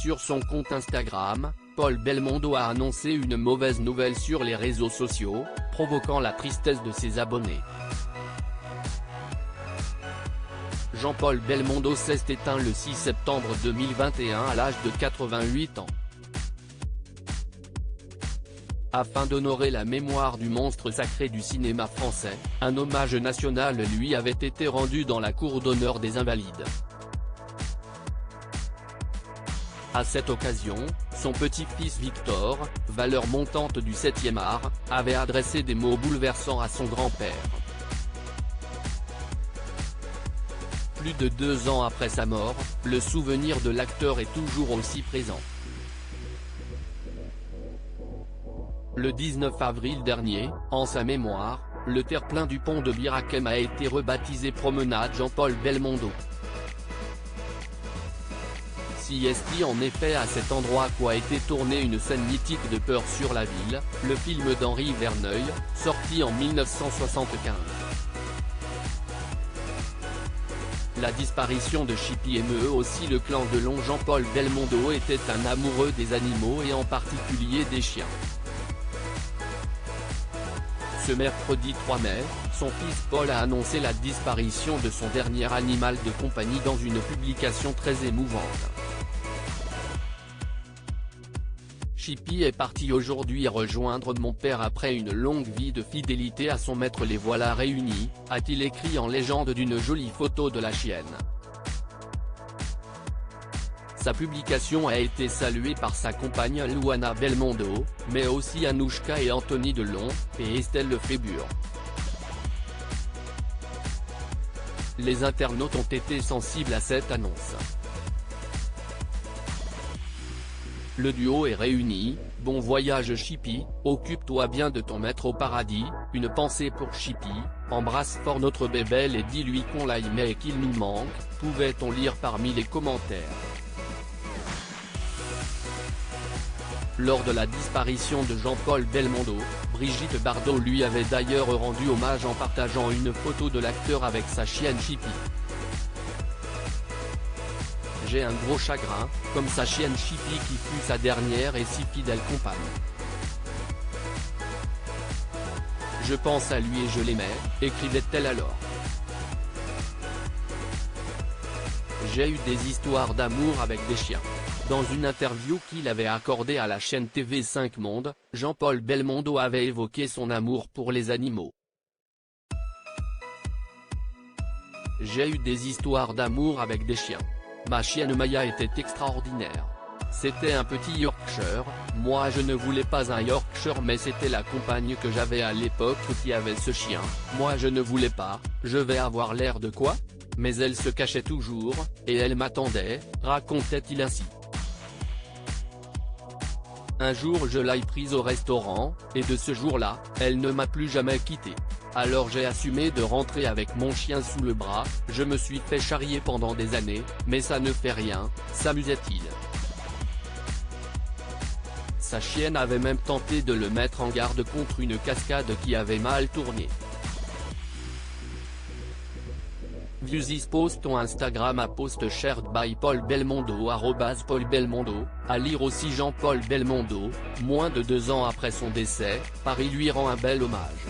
sur son compte Instagram, Paul Belmondo a annoncé une mauvaise nouvelle sur les réseaux sociaux, provoquant la tristesse de ses abonnés. Jean-Paul Belmondo s'est éteint le 6 septembre 2021 à l'âge de 88 ans. Afin d'honorer la mémoire du monstre sacré du cinéma français, un hommage national lui avait été rendu dans la cour d'honneur des Invalides. À cette occasion, son petit-fils Victor, valeur montante du 7e art, avait adressé des mots bouleversants à son grand-père. Plus de 2 ans après sa mort, le souvenir de l'acteur est toujours aussi présent. Le 19 avril dernier, en sa mémoire, le terre-plein du pont de Bir Hakeim a été rebaptisé Promenade Jean-Paul Belmondo. C'est en effet à cet endroit qu'a été tournée une scène mythique de Peur sur la ville, le film d'Henri Verneuil, sorti en 1975. La disparition de Chippy émeut aussi le clan de Long. Jean-Paul Belmondo était un amoureux des animaux et en particulier des chiens. Ce mercredi 3 mai, son fils Paul a annoncé la disparition de son dernier animal de compagnie dans une publication très émouvante. Chippy est parti aujourd'hui rejoindre mon père après une longue vie de fidélité à son maître. Les voilà réunis, a-t-il écrit en légende d'une jolie photo de la chienne. Sa publication a été saluée par sa compagne Luana Belmondo, mais aussi Anouchka et Anthony Delon, et Estelle Lefébure. Les internautes ont été sensibles à cette annonce. Le duo est réuni, bon voyage Chippy, occupe-toi bien de ton maître au paradis, une pensée pour Chippy, embrasse fort notre bébelle et dis-lui qu'on l'aimait et qu'il nous manque, pouvait-on lire parmi les commentaires. Lors de la disparition de Jean-Paul Belmondo, Brigitte Bardot lui avait d'ailleurs rendu hommage en partageant une photo de l'acteur avec sa chienne Chippy. J'ai un gros chagrin, comme sa chienne Chippy qui fut sa dernière et si fidèle compagne. Je pense à lui et je l'aimais, écrivait-elle alors. J'ai eu des histoires d'amour avec des chiens. Dans une interview qu'il avait accordée à la chaîne TV5 Monde, Jean-Paul Belmondo avait évoqué son amour pour les animaux. J'ai eu des histoires d'amour avec des chiens. Ma chienne Maya était extraordinaire. C'était un petit Yorkshire, moi je ne voulais pas un Yorkshire mais c'était la compagne que j'avais à l'époque qui avait ce chien, moi je ne voulais pas, je vais avoir l'air de quoi? Mais elle se cachait toujours, et elle m'attendait, racontait-il ainsi. Un jour je l'ai prise au restaurant, et de ce jour-là, elle ne m'a plus jamais quitté. Alors j'ai assumé de rentrer avec mon chien sous le bras, je me suis fait charrier pendant des années, mais ça ne fait rien, s'amusait-il. Sa chienne avait même tenté de le mettre en garde contre une cascade qui avait mal tourné. View this post on Instagram à post shared by Paul Belmondo @Paul Belmondo, à lire aussi Jean-Paul Belmondo, moins de 2 ans après son décès, Paris lui rend un bel hommage.